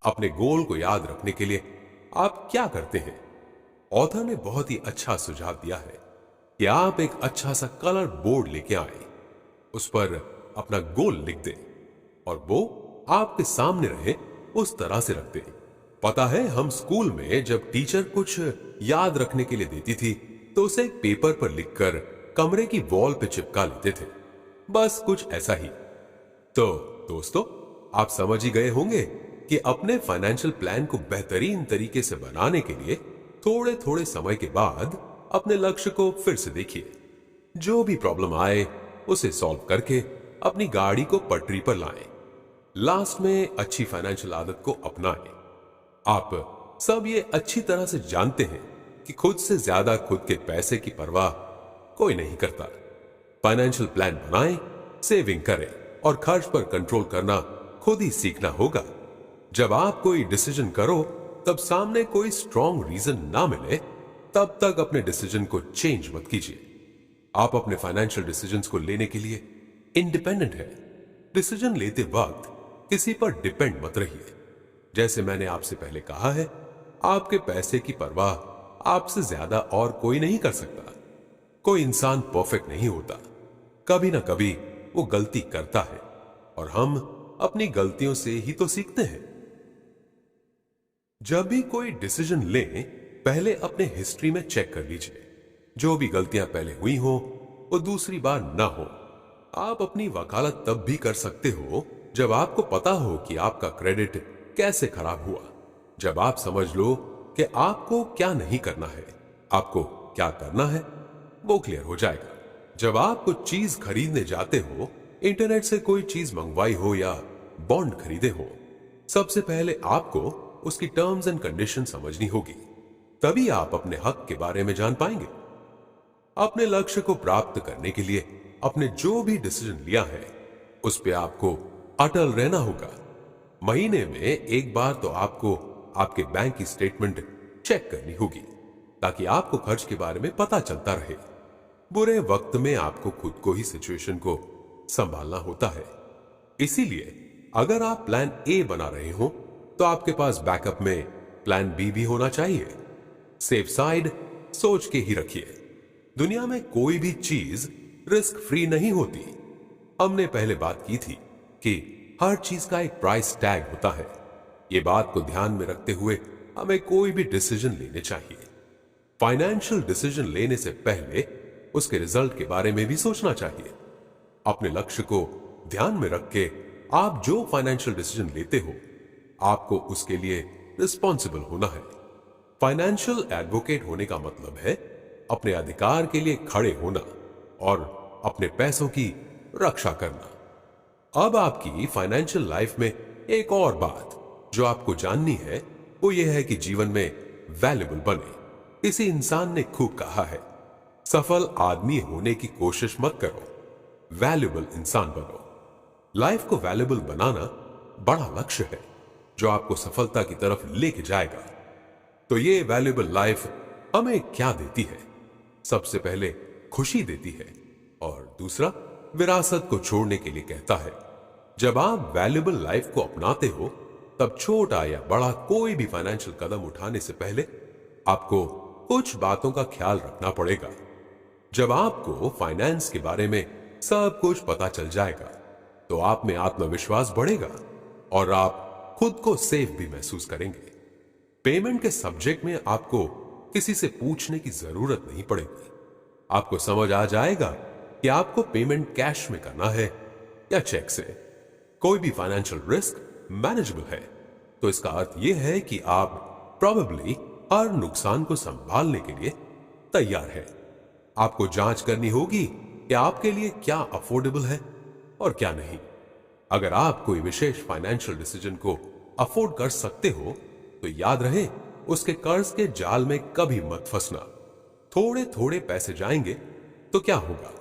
अपने गोल को याद रखने के लिए आप क्या करते हैं? ऑथर ने बहुत ही अच्छा सुझाव दिया है कि आप एक अच्छा सा कलर बोर्ड लेके आए, उस पर अपना गोल लिख दें और वो आपके सामने रहे उस तरह से रख दें। पता है, हम स्कूल में जब टीचर कुछ याद रखने के लिए देती थी तो उसे एक पेपर पर लिखकर कमरे की वॉल पे चिपका लेते थे। बस कुछ ऐसा ही। तो दोस्तों, आप समझ ही गए होंगे कि अपने फाइनेंशियल प्लान को बेहतरीन तरीके से बनाने के लिए थोड़े थोड़े समय के बाद अपने लक्ष्य को फिर से देखिए। जो भी प्रॉब्लम आए उसे सॉल्व करके अपनी गाड़ी को पटरी पर लाएं। लास्ट में अच्छी फाइनेंशियल आदत को अपनाएं। आप सब ये अच्छी तरह से जानते हैं कि खुद से ज्यादा खुद के पैसे की परवाह कोई नहीं करता। फाइनेंशियल प्लान बनाएं, सेविंग करें और खर्च पर कंट्रोल करना खुद ही सीखना होगा। जब आप कोई डिसीजन करो तब सामने कोई स्ट्रॉन्ग रीजन ना मिले तब तक अपने डिसीजन को चेंज मत कीजिए। आप अपने फाइनेंशियल डिसीजंस को लेने के लिए इंडिपेंडेंट है। डिसीजन लेते वक्त किसी पर डिपेंड मत रहिए। जैसे मैंने आपसे पहले कहा है, आपके पैसे की परवाह आपसे ज्यादा और कोई नहीं कर सकता। कोई इंसान परफेक्ट नहीं होता, कभी ना कभी वो गलती करता है और हम अपनी गलतियों से ही तो सीखते हैं। जब भी कोई डिसीजन लें, पहले अपने हिस्ट्री में चेक कर लीजिए। जो भी गलतियां पहले हुई हो वो दूसरी बार ना हो। आप अपनी वकालत तब भी कर सकते हो जब आपको पता हो कि आपका क्रेडिट कैसे खराब हुआ। जब आप समझ लो कि आपको क्या नहीं करना है, आपको क्या करना है, वो क्लियर हो जाएगा। जब आप कुछ चीज खरीदने जाते हो, इंटरनेट से कोई चीज मंगवाई हो या बॉन्ड खरीदे हो, सबसे पहले आपको उसकी टर्म्स एंड कंडीशन समझनी होगी। तभी आप अपने हक के बारे में जान पाएंगे। अपने लक्ष्य को प्राप्त करने के लिए आपने जो भी डिसीजन लिया है उस पे आपको अटल रहना होगा। महीने में एक बार तो आपको आपके बैंक की स्टेटमेंट चेक करनी होगी ताकि आपको खर्च के बारे में पता चलता रहे। बुरे वक्त में आपको खुद को ही सिचुएशन को संभालना होता है। इसीलिए अगर आप प्लान ए बना रहे हो तो आपके पास बैकअप में प्लान बी भी होना चाहिए। सेफ साइड सोच के ही रखिए। दुनिया में कोई भी चीज रिस्क फ्री नहीं होती। हमने पहले बात की थी कि हर चीज का एक प्राइस टैग होता है। ये बात को ध्यान में रखते हुए हमें कोई भी डिसीजन लेने चाहिए। फाइनेंशियल डिसीजन लेने से पहले उसके रिजल्ट के बारे में भी सोचना चाहिए। अपने लक्ष्य को ध्यान में रख के आप जो फाइनेंशियल डिसीजन लेते हो, आपको उसके लिए रिस्पॉन्सिबल होना है। फाइनेंशियल एडवोकेट होने का मतलब है अपने अधिकार के लिए खड़े होना और अपने पैसों की रक्षा करना। अब आपकी फाइनेंशियल लाइफ में एक और बात जो आपको जाननी है वो ये है कि जीवन में वैल्यूएबल बने। किसी इंसान ने खूब कहा है, सफल आदमी होने की कोशिश मत करो, वैल्यूएबल इंसान बनो। लाइफ को वैल्यूएबल बनाना बड़ा लक्ष्य है जो आपको सफलता की तरफ लेके जाएगा। तो ये वैल्यूएबल लाइफ हमें क्या देती है? सबसे पहले खुशी देती है और दूसरा विरासत को छोड़ने के लिए कहता है। जब आप वैल्यूएबल लाइफ को अपनाते हो तब छोटा या बड़ा कोई भी फाइनेंशियल कदम उठाने से पहले आपको कुछ बातों का ख्याल रखना पड़ेगा। जब आपको फाइनेंस के बारे में सब कुछ पता चल जाएगा तो आप में आत्मविश्वास बढ़ेगा और आप खुद को सेफ भी महसूस करेंगे। पेमेंट के सब्जेक्ट में आपको किसी से पूछने की जरूरत नहीं पड़ेगी। आपको समझ आ जाएगा कि आपको पेमेंट कैश में करना है या चेक से। कोई भी फाइनेंशियल रिस्क मैनेजेबल है तो इसका अर्थ यह है कि आप प्रोबेबली हर नुकसान को संभालने के लिए तैयार है। आपको जांच करनी होगी कि आपके लिए क्या अफोर्डेबल है और क्या नहीं। अगर आप कोई विशेष फाइनेंशियल डिसीजन को अफोर्ड कर सकते हो तो याद रहे उसके कर्ज के जाल में कभी मत फंसना। थोड़े थोड़े पैसे जाएंगे तो क्या होगा,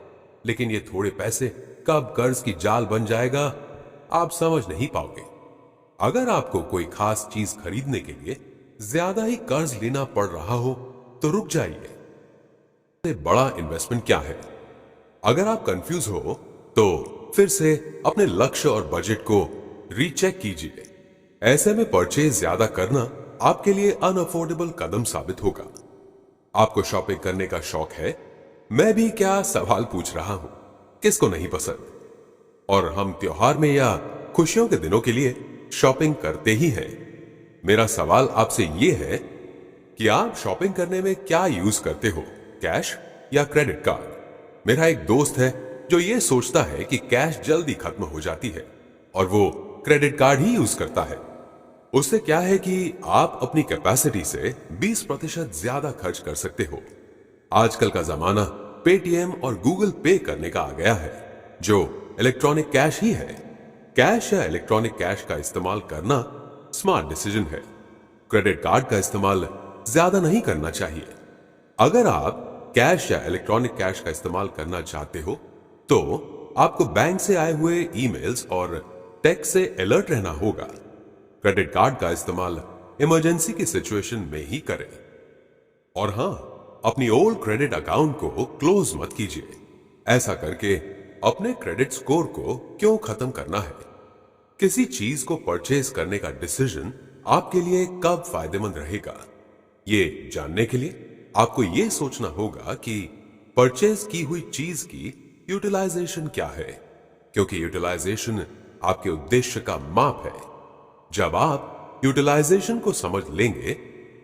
लेकिन ये थोड़े पैसे कब कर्ज की जाल बन जाएगा आप समझ नहीं पाओगे। अगर आपको कोई खास चीज खरीदने के लिए ज्यादा ही कर्ज लेना पड़ रहा हो तो रुक जाइए। सबसे बड़ा इन्वेस्टमेंट क्या है? अगर आप कंफ्यूज हो तो फिर से अपने लक्ष्य और बजट को रीचेक कीजिए। ऐसे में परचेज ज्यादा करना आपके लिए अनअफोर्डेबल कदम साबित होगा। आपको शॉपिंग करने का शौक है, मैं भी क्या सवाल पूछ रहा हूं, किसको नहीं पसंद। और हम त्योहार में या खुशियों के दिनों के लिए शॉपिंग करते ही हैं। मेरा सवाल आपसे यह है कि आप शॉपिंग करने में क्या यूज करते हो, कैश या क्रेडिट कार्ड। मेरा एक दोस्त है जो ये सोचता है कि कैश जल्दी खत्म हो जाती है और वो क्रेडिट कार्ड ही यूज करता है। उससे क्या है कि आप अपनी कैपेसिटी से 20% ज्यादा खर्च कर सकते हो। आजकल का जमाना पेटीएम और गूगल पे करने का आ गया है, जो इलेक्ट्रॉनिक कैश ही है। कैश या इलेक्ट्रॉनिक कैश का इस्तेमाल करना स्मार्ट डिसीजन है। क्रेडिट कार्ड का इस्तेमाल ज्यादा नहीं करना चाहिए। अगर आप कैश या इलेक्ट्रॉनिक कैश का इस्तेमाल करना चाहते हो तो आपको बैंक से आए हुए ईमेल्स और टेक्स्ट से अलर्ट रहना होगा। क्रेडिट कार्ड का इस्तेमाल इमरजेंसी की सिचुएशन में ही करें। और हां, अपनी ओल्ड क्रेडिट अकाउंट को क्लोज मत कीजिए। ऐसा करके अपने क्रेडिट स्कोर को क्यों खत्म करना है। किसी चीज को परचेज करने का डिसीजन आपके लिए कब फायदेमंद रहेगा, ये जानने के लिए आपको ये सोचना होगा कि परचेज की हुई चीज की यूटिलाइजेशन क्या है, क्योंकि यूटिलाइजेशन आपके उद्देश्य का माप है। जब आप यूटिलाइजेशन को समझ लेंगे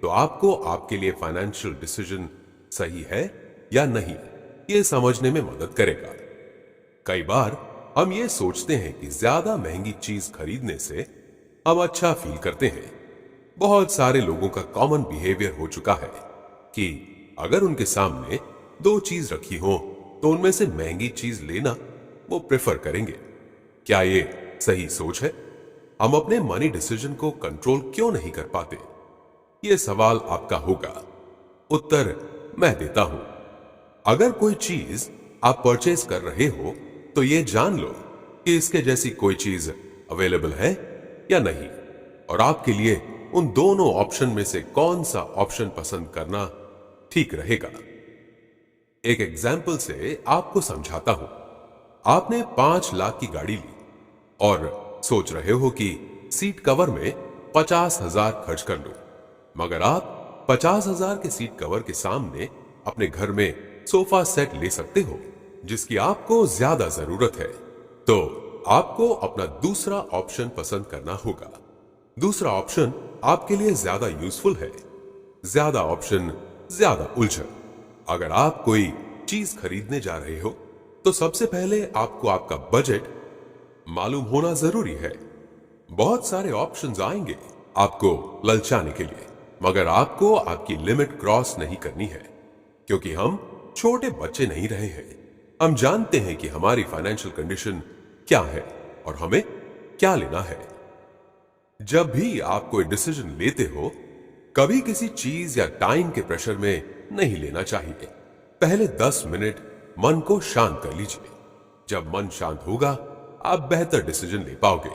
तो आपको आपके लिए फाइनेंशियल डिसीजन सही है या नहीं, ये समझने में मदद करेगा। कई बार हम ये सोचते हैं कि ज्यादा महंगी चीज खरीदने से हम अच्छा फील करते हैं। बहुत सारे लोगों का कॉमन बिहेवियर हो चुका है कि अगर उनके सामने दो चीज रखी हो तो उनमें से महंगी चीज लेना वो प्रेफर करेंगे। क्या ये सही सोच है? हम अपने मनी डिसीजन को कंट्रोल क्यों नहीं कर पाते? ये सवाल आपका होगा। उत्तर मैं देता हूं। अगर कोई चीज आप परचेज कर रहे हो तो ये जान लो कि इसके जैसी कोई चीज अवेलेबल है या नहीं, और आपके लिए उन दोनों ऑप्शन में से कौन सा ऑप्शन पसंद करना ठीक रहेगा। एक एग्जाम्पल से आपको समझाता हूं। आपने 5 लाख की गाड़ी ली और सोच रहे हो कि सीट कवर में 50,000 खर्च कर लो, मगर आप 50,000 के सीट कवर के सामने अपने घर में सोफा सेट ले सकते हो जिसकी आपको ज्यादा जरूरत है। तो आपको अपना दूसरा ऑप्शन पसंद करना होगा। दूसरा ऑप्शन आपके लिए ज्यादा यूजफुल है। ज्यादा ऑप्शन ज्यादा उलझन। अगर आप कोई चीज खरीदने जा रहे हो तो सबसे पहले आपको आपका बजट मालूम होना जरूरी है। बहुत सारे ऑप्शंस आएंगे आपको ललचाने के लिए, मगर आपको आपकी लिमिट क्रॉस नहीं करनी है, क्योंकि हम छोटे बच्चे नहीं रहे हैं। हम जानते हैं कि हमारी फाइनेंशियल कंडीशन क्या है और हमें क्या लेना है। जब भी आप कोई डिसीजन लेते हो, कभी किसी चीज या टाइम के प्रेशर में नहीं लेना चाहिए। पहले 10 मिनट मन को शांत कर लीजिए। जब मन शांत होगा, आप बेहतर डिसीजन ले पाओगे।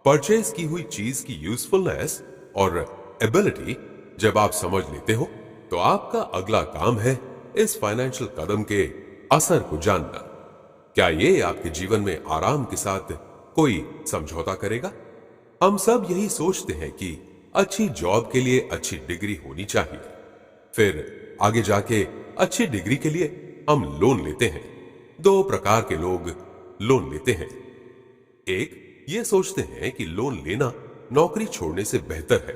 परचेज की हुई चीज की यूजफुलनेस और एबिलिटी जब आप समझ लेते हो, तो आपका अगला काम है इस फाइनेंशियल कदम के असर को जानना। क्या ये आपके जीवन में आराम के साथ कोई समझौता करेगा? हम सब यही सोचते हैं कि अच्छी जॉब के लिए अच्छी डिग्री होनी चाहिए, फिर आगे जाके अच्छी डिग्री के लिए हम लोन लेते हैं। 2 प्रकार के लोग लोन लेते हैं। एक ये सोचते हैं कि लोन लेना नौकरी छोड़ने से बेहतर है।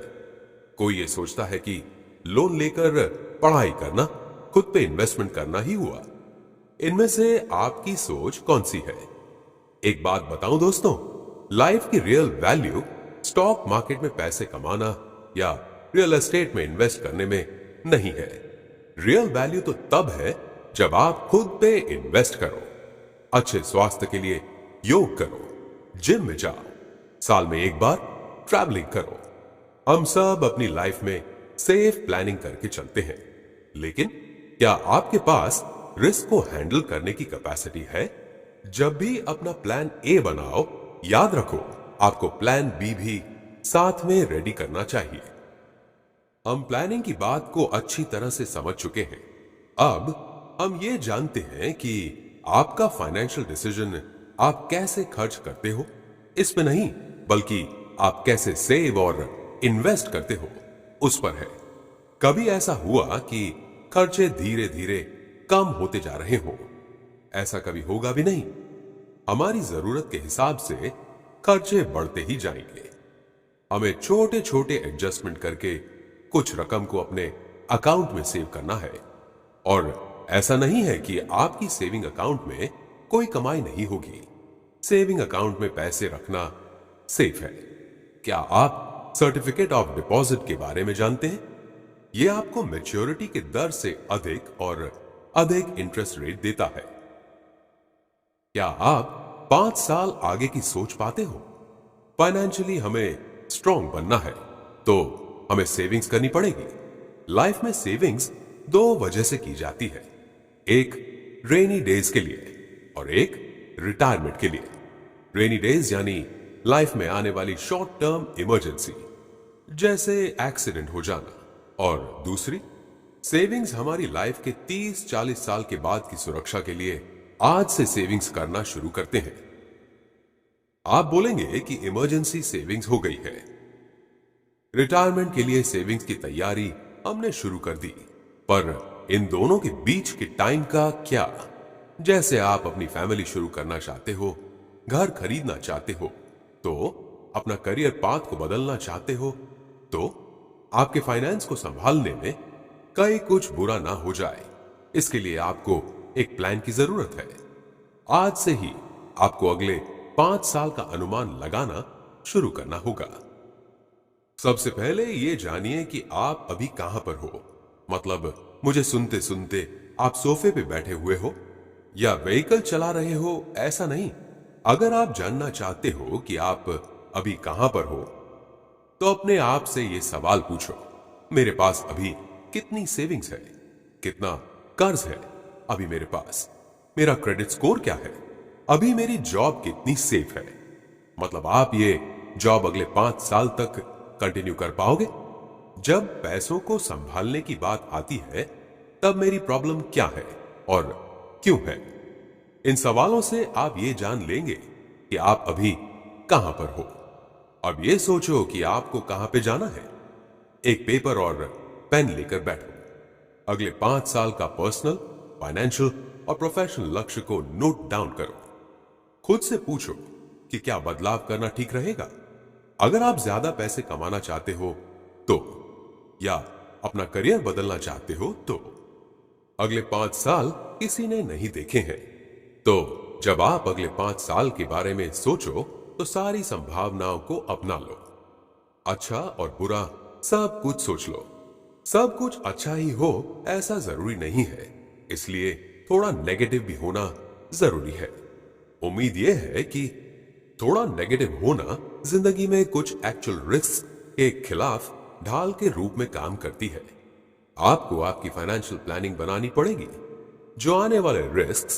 कोई ये सोचता है कि लोन लेकर पढ़ाई करना, खुद पे इन्वेस्टमेंट करना ही हुआ। इनमें से आपकी सोच कौन सी है? एक बात बताऊं दोस्तों, लाइफ की रियल वैल्यू स्टॉक मार्केट में पैसे कमाना या रियल एस्टेट में इन्वेस्ट करने में नहीं है। रियल वैल्यू तो तब है जब आप खुद पे इन्वेस्ट करो, अच्छे स्वास्थ्य के लिए योग करो, जिम में जाओ, साल में एक बार ट्रैवलिंग करो। हम सब अपनी लाइफ में सेफ प्लानिंग करके चलते हैं, लेकिन क्या आपके पास रिस्क को हैंडल करने की कैपेसिटी है? जब भी अपना प्लान ए बनाओ, याद रखो आपको प्लान बी भी साथ में रेडी करना चाहिए। हम प्लानिंग की बात को अच्छी तरह से समझ चुके हैं। अब हम ये जानते हैं कि आपका फाइनेंशियल डिसीजन आप कैसे खर्च करते हो, इस पे नहीं, बल्कि आप कैसे सेव और इन्वेस्ट करते हो उस पर है। कभी ऐसा हुआ कि खर्चे धीरे धीरे कम होते जा रहे हो? ऐसा कभी होगा भी नहीं। हमारी जरूरत के हिसाब से खर्चे बढ़ते ही जाएंगे। हमें छोटे छोटे एडजस्टमेंट करके कुछ रकम को अपने अकाउंट में सेव करना है। और ऐसा नहीं है कि आपकी सेविंग अकाउंट में कोई कमाई नहीं होगी। सेविंग अकाउंट में पैसे रखना सेफ है। क्या आप सर्टिफिकेट ऑफ डिपॉजिट के बारे में जानते हैं? यह आपको मैच्योरिटी के दर से अधिक और अधिक इंटरेस्ट रेट देता है। क्या आप 5 साल आगे की सोच पाते हो? फाइनेंशियली हमें स्ट्रांग बनना है तो हमें सेविंग्स करनी पड़ेगी। लाइफ में सेविंग्स 2 वजह से की जाती है, एक रेनी डेज के लिए और एक रिटायरमेंट के लिए। रेनी डेज यानी लाइफ में आने वाली शॉर्ट टर्म इमरजेंसी, जैसे एक्सीडेंट हो जाना, और दूसरी सेविंग्स हमारी लाइफ के 30-40 साल के बाद की सुरक्षा के लिए आज से सेविंग्स करना शुरू करते हैं। आप बोलेंगे कि इमरजेंसी सेविंग्स हो गई है, रिटायरमेंट के लिए सेविंग्स की तैयारी हमने शुरू कर दी, पर इन दोनों के बीच के टाइम का क्या? जैसे आप अपनी फैमिली शुरू करना चाहते हो, घर खरीदना चाहते हो, तो अपना करियर पाथ को बदलना चाहते हो, तो आपके फाइनेंस को संभालने में कहीं कुछ बुरा ना हो जाए, इसके लिए आपको एक प्लान की जरूरत है। आज से ही आपको अगले 5 साल का अनुमान लगाना शुरू करना होगा। सबसे पहले ये जानिए कि आप अभी कहां पर हो। मतलब मुझे सुनते सुनते आप सोफे पे बैठे हुए हो या व्हीकल चला रहे हो, ऐसा नहीं। अगर आप जानना चाहते हो कि आप अभी कहां पर हो, तो अपने आप से ये सवाल पूछो, मेरे पास अभी कितनी सेविंग्स है, कितना कर्ज है अभी मेरे पास, मेरा क्रेडिट स्कोर क्या है, अभी मेरी जॉब कितनी सेफ है। मतलब आप ये जॉब अगले 5 साल तक कंटिन्यू कर पाओगे? जब पैसों को संभालने की बात आती है, तब मेरी प्रॉब्लम क्या है और क्यों है? इन सवालों से आप ये जान लेंगे कि आप अभी कहां पर हो। अब ये सोचो कि आपको कहां पे जाना है। एक पेपर और पेन लेकर बैठो। अगले 5 साल का पर्सनल, फाइनेंशियल और प्रोफेशनल लक्ष्य को नोट डाउन करो। खुद से पूछो कि क्या बदलाव करना ठीक रहेगा। अगर आप ज्यादा पैसे कमाना चाहते हो तो, या अपना करियर बदलना चाहते हो तो। अगले 5 साल किसी ने नहीं देखे हैं, तो जब आप अगले 5 साल के बारे में सोचो तो सारी संभावनाओं को अपना लो। अच्छा और बुरा सब कुछ सोच लो। सब कुछ अच्छा ही हो ऐसा जरूरी नहीं है, इसलिए थोड़ा नेगेटिव भी होना जरूरी है। उम्मीद यह है कि थोड़ा नेगेटिव होना जिंदगी में कुछ एक्चुअल रिस्क के खिलाफ ढाल के रूप में काम करती है। आपको आपकी फाइनेंशियल प्लानिंग बनानी पड़ेगी। जो आने वाले रिस्क,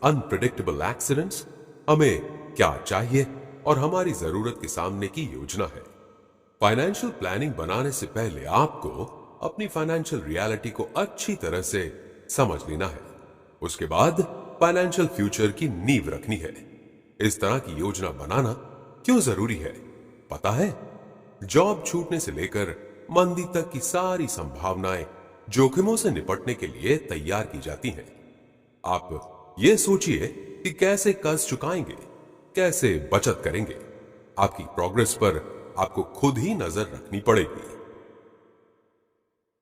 अनप्रेडिक्टेबल एक्सीडेंट्स, हमें क्या चाहिए और हमारी जरूरत के सामने की योजना है। फाइनेंशियल प्लानिंग बनाने से पहले आपको अपनी फाइनेंशियल रियलिटी को अच्छी तरह से समझ लेना है। उसके बाद फाइनेंशियल फ्यूचर की नींव रखनी है। इस तरह की योजना बनाना क्यों जरूरी है पता है? जॉब छूटने से लेकर मंदी तक की सारी संभावनाएं जोखिमों से निपटने के लिए तैयार की जाती हैं। आप ये सोचिए कि कैसे कर्ज चुकाएंगे, कैसे बचत करेंगे। आपकी प्रोग्रेस पर आपको खुद ही नजर रखनी पड़ेगी।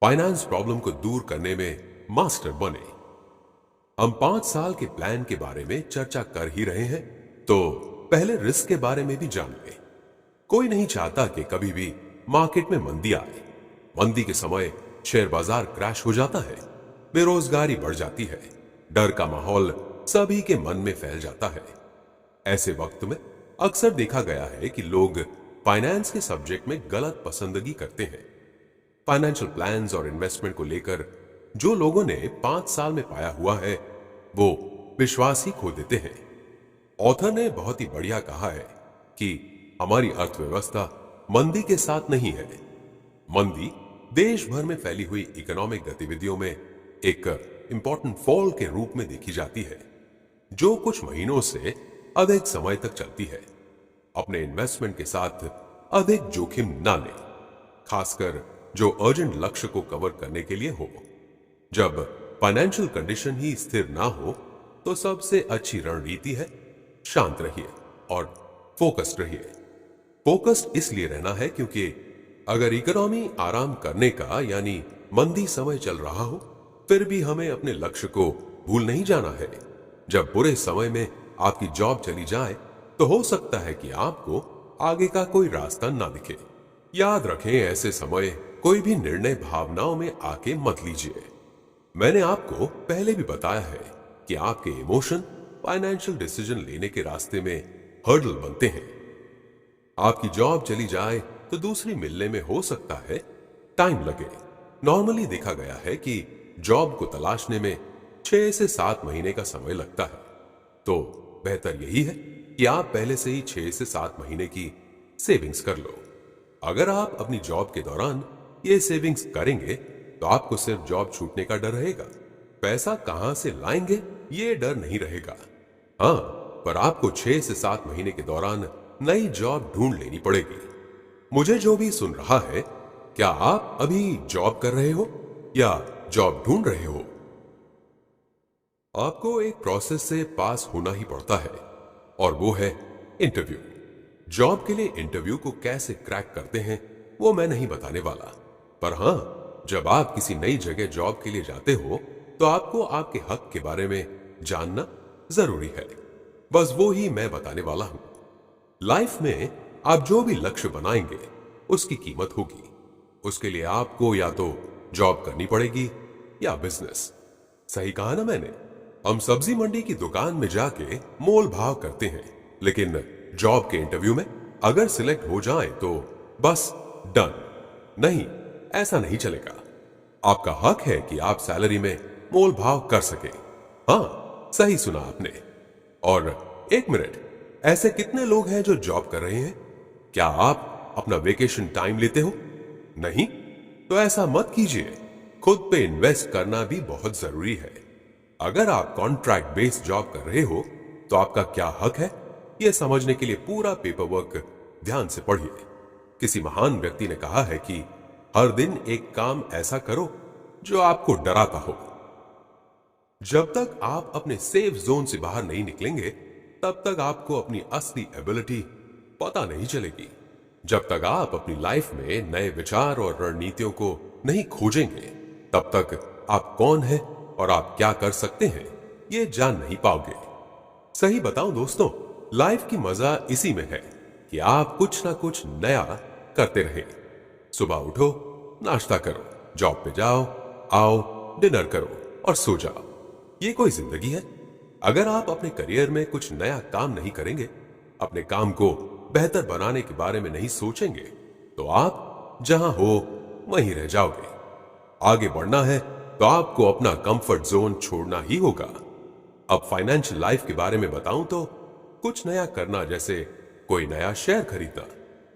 फाइनेंस प्रॉब्लम को दूर करने में मास्टर बने। हम 5 साल के प्लान के बारे में चर्चा कर ही रहे हैं, तो पहले रिस्क के बारे में भी जान लें। कोई नहीं चाहता कि कभी भी मार्केट में मंदी आए। मंदी के समय शेयर बाजार क्रैश हो जाता है, बेरोजगारी बढ़ जाती है, डर का माहौल सभी के मन में फैल जाता है। ऐसे वक्त में अक्सर देखा गया है कि लोग फाइनेंस के सब्जेक्ट में गलत पसंदगी करते हैं। फाइनेंशियल प्लान्स और इन्वेस्टमेंट को लेकर जो लोगों ने 5 साल में पाया हुआ है, वो विश्वास ही खो देते हैं। ऑथर ने बहुत ही बढ़िया कहा है कि हमारी अर्थव्यवस्था मंदी के साथ नहीं है। मंदी देश भर में फैली हुई इकोनॉमिक गतिविधियों में एक इंपॉर्टेंट फॉल के रूप में देखी जाती है, जो कुछ महीनों से अधिक समय तक चलती है। अपने इन्वेस्टमेंट के साथ अधिक जोखिम ना लें, खासकर जो अर्जेंट लक्ष्य को कवर करने के लिए हो। जब फाइनेंशियल कंडीशन ही स्थिर ना हो तो सबसे अच्छी रणनीति है शांत रहिए और फोकस्ड रहिए। फोकस्ड इसलिए रहना है क्योंकि अगर इकोनॉमी आराम करने का यानी मंदी समय चल रहा हो, फिर भी हमें अपने लक्ष्य को भूल नहीं जाना है। जब बुरे समय में आपकी जॉब चली जाए तो हो सकता है कि आपको आगे का कोई रास्ता ना दिखे। याद रखें, ऐसे समय कोई भी निर्णय भावनाओं में आके मत लीजिए। मैंने आपको पहले भी बताया है कि आपके इमोशन फाइनेंशियल डिसीजन लेने के रास्ते में हर्डल बनते हैं। आपकी जॉब चली जाए तो दूसरी मिलने में हो सकता है टाइम लगे। नॉर्मली देखा गया है कि जॉब को तलाशने में 6 से 7 महीने का समय लगता है, तो बेहतर यही है कि आप पहले से ही 6 से 7 महीने की सेविंग्स कर लो। अगर आप अपनी जॉब के दौरान ये सेविंग्स करेंगे तो आपको सिर्फ जॉब छूटने का डर रहेगा, पैसा कहां से लाएंगे ये डर नहीं रहेगा। हाँ, पर आपको 6 से 7 महीने के दौरान नई जॉब ढूंढ लेनी पड़ेगी। मुझे जो भी सुन रहा है, क्या आप अभी जॉब कर रहे हो या जॉब ढूंढ रहे हो? आपको एक प्रोसेस से पास होना ही पड़ता है और वो है इंटरव्यू। जॉब के लिए इंटरव्यू को कैसे क्रैक करते हैं वो मैं नहीं बताने वाला, पर हां, जब आप किसी नई जगह जॉब के लिए जाते हो तो आपको आपके हक के बारे में जानना जरूरी है। बस वो ही मैं बताने वाला हूं। लाइफ में आप जो भी लक्ष्य बनाएंगे उसकी कीमत होगी। उसके लिए आपको या तो जॉब करनी पड़ेगी या बिजनेस। सही कहा ना मैंने? हम सब्जी मंडी की दुकान में जाके मोल भाव करते हैं, लेकिन जॉब के इंटरव्यू में अगर सिलेक्ट हो जाए तो बस डन। नहीं, ऐसा नहीं चलेगा। आपका हक है कि आप सैलरी में मोल भाव कर सके। हाँ, सही सुना आपने। और एक मिनट, ऐसे कितने लोग हैं जो जॉब कर रहे हैं? क्या आप अपना वेकेशन टाइम लेते हो? नहीं? तो ऐसा मत कीजिए। खुद पे इन्वेस्ट करना भी बहुत जरूरी है। अगर आप कॉन्ट्रैक्ट बेस्ड जॉब कर रहे हो तो आपका क्या हक है यह समझने के लिए पूरा पेपर वर्क ध्यान से पढ़िए। किसी महान व्यक्ति ने कहा है कि हर दिन एक काम ऐसा करो जो आपको डराता हो। जब तक आप अपने सेफ जोन से बाहर नहीं निकलेंगे तब तक आपको अपनी असली एबिलिटी पता नहीं चलेगी। जब तक आप अपनी लाइफ में नए विचार और रणनीतियों को नहीं खोजेंगे तब तक आप कौन हैं और आप क्या कर सकते हैं ये जान नहीं पाओगे। सही बताऊं दोस्तों, लाइफ की मजा इसी में है कि आप कुछ ना कुछ नया करते रहें। सुबह उठो, नाश्ता करो, जॉब पे जाओ, आओ, डिनर करो और सो जाओ। ये कोई जिंदगी है? अगर आप अपने करियर में कुछ नया काम नहीं करेंगे, अपने काम को बेहतर बनाने के बारे में नहीं सोचेंगे, तो आप जहां हो वहीं रह जाओगे। आगे बढ़ना है तो आपको अपना कंफर्ट जोन छोड़ना ही होगा। अब फाइनेंशियल लाइफ के बारे में बताऊं तो कुछ नया करना, जैसे कोई नया शेयर खरीदना,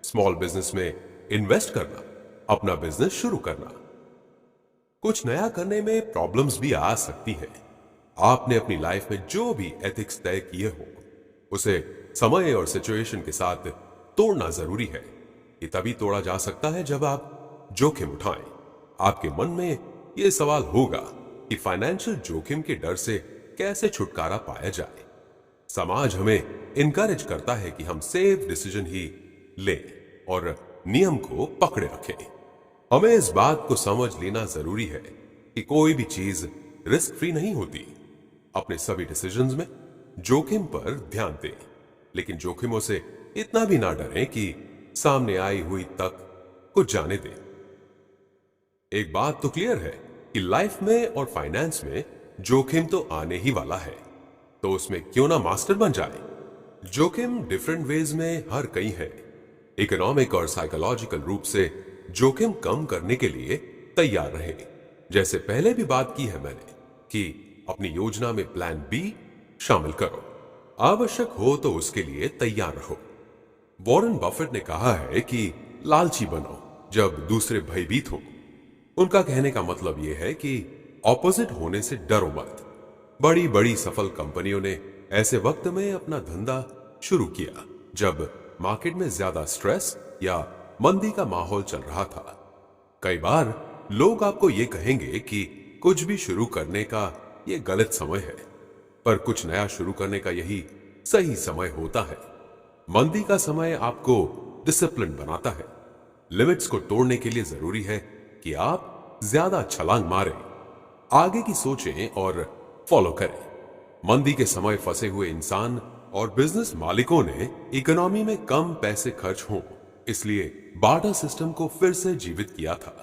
स्मॉल बिजनेस में इन्वेस्ट करना, अपना बिजनेस शुरू करना। कुछ नया करने में प्रॉब्लम्स भी आ सकती हैं। आपने अपनी लाइफ में जो भी एथिक्स तय किए हो उसे समय और सिचुएशन के साथ तोड़ना जरूरी है। ये तभी तोड़ा जा सकता है जब आप जोखिम उठाएं। आपके मन में यह सवाल होगा कि फाइनेंशियल जोखिम के डर से कैसे छुटकारा पाया जाए। समाज हमें इनकरेज करता है कि हम सेफ डिसीजन ही लें और नियम को पकड़े रखें। हमें इस बात को समझ लेना जरूरी है कि कोई भी चीज रिस्क फ्री नहीं होती। अपने सभी डिसीजंस में जोखिम पर ध्यान दें, लेकिन जोखिमों से इतना भी ना डरें कि सामने आई हुई तक को जाने दें। एक बात तो क्लियर है कि लाइफ में और फाइनेंस में जोखिम तो आने ही वाला है, तो उसमें क्यों ना मास्टर बन जाए। जोखिम डिफरेंट वेज में हर कई है। इकोनॉमिक और साइकोलॉजिकल रूप से जोखिम कम करने के लिए तैयार रहें। जैसे पहले भी बात की है मैंने कि अपनी योजना में प्लान बी शामिल करो। आवश्यक हो तो उसके लिए तैयार रहो। वॉरेन बफेट ने कहा है कि लालची बनो जब दूसरे भयभीत हो। उनका कहने का मतलब यह है कि ऑपोजिट होने से डरो मत। बड़ी बड़ी सफल कंपनियों ने ऐसे वक्त में अपना धंधा शुरू किया जब मार्केट में ज्यादा स्ट्रेस या मंदी का माहौल चल रहा था। कई बार लोग आपको ये कहेंगे कि कुछ भी शुरू करने का ये गलत समय है, पर कुछ नया शुरू करने का यही सही समय होता है। मंदी का समय आपको डिसिप्लिन बनाता है। लिमिट्स को तोड़ने के लिए जरूरी है कि आप ज्यादा छलांग मारें, आगे की सोचें और फॉलो करें। मंदी के समय फंसे हुए इंसान और बिजनेस मालिकों ने इकोनॉमी में कम पैसे खर्च हों, इसलिए बार्टर सिस्टम को फिर से जीवित किया था।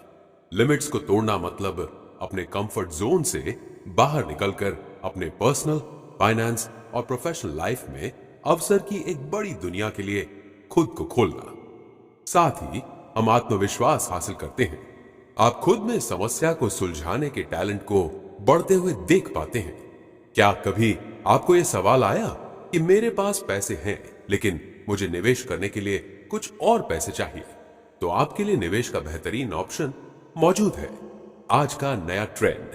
लिमिट्स को तोड़ना मतलब अपने कंफर्ट जोन से बाहर निकलकर अपने पर्सनल, फाइनेंस और प्रोफेशनल लाइफ में अवसर की एक बड़ी दुनिया के लिए खुद को खोलना। साथ ही हम आत्मविश्वास हासिल करते हैं। आप खुद में समस्या को सुलझाने के टैलेंट को बढ़ते हुए देख पाते हैं। क्या कभी आपको यह सवाल आया कि मेरे पास पैसे हैं लेकिन मुझे निवेश करने के लिए कुछ और पैसे चाहिए? तो आपके लिए निवेश का बेहतरीन ऑप्शन मौजूद है। आज का नया ट्रेंड